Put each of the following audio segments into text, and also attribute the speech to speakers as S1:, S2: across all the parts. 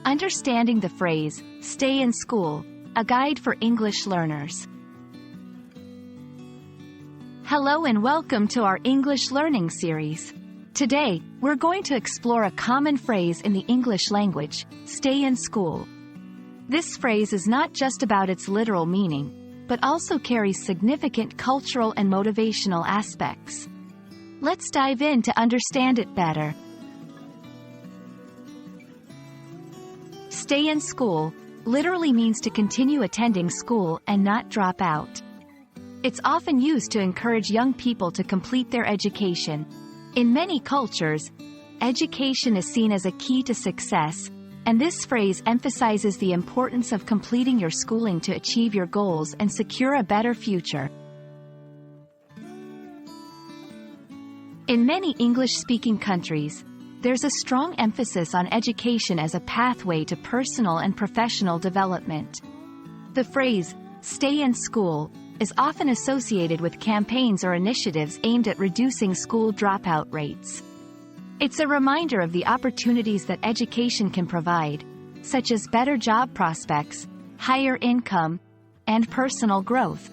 S1: Understanding the phrase, stay in school, a guide for English learners. Hello and welcome to our English learning series. Today, we're going to explore a common phrase in the English language, stay in school. This phrase is not just about its literal meaning, but also carries significant cultural and motivational aspects. Let's dive in to understand it better. Stay in school literally means to continue attending school and not drop out. It's often used to encourage young people to complete their education. In many cultures, education is seen as a key to success, and this phrase emphasizes the importance of completing your schooling to achieve your goals and secure a better future. In many English-speaking countries, there's a strong emphasis on education as a pathway to personal and professional development. The phrase, stay in school, is often associated with campaigns or initiatives aimed at reducing school dropout rates. It's a reminder of the opportunities that education can provide, such as better job prospects, higher income, and personal growth.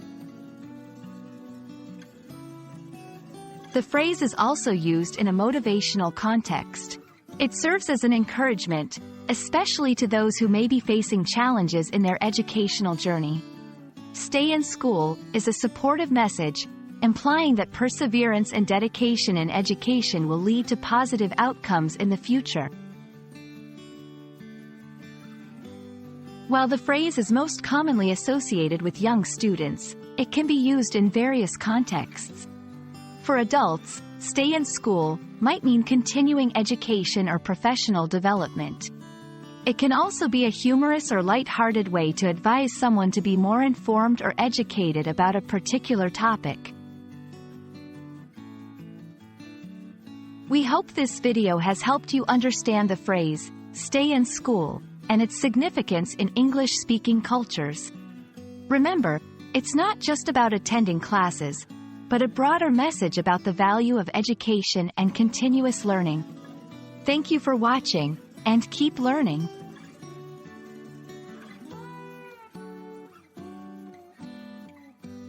S1: The phrase is also used in a motivational context. It serves as an encouragement, especially to those who may be facing challenges in their educational journey. Stay in school is a supportive message, implying that perseverance and dedication in education will lead to positive outcomes in the future. While the phrase is most commonly associated with young students, it can be used in various contexts. For adults, stay in school might mean continuing education or professional development. It can also be a humorous or light-hearted way to advise someone to be more informed or educated about a particular topic. We hope this video has helped you understand the phrase, stay in school, and its significance in English-speaking cultures. Remember, it's not just about attending classes, but a broader message about the value of education and continuous learning. Thank you for watching, and keep learning.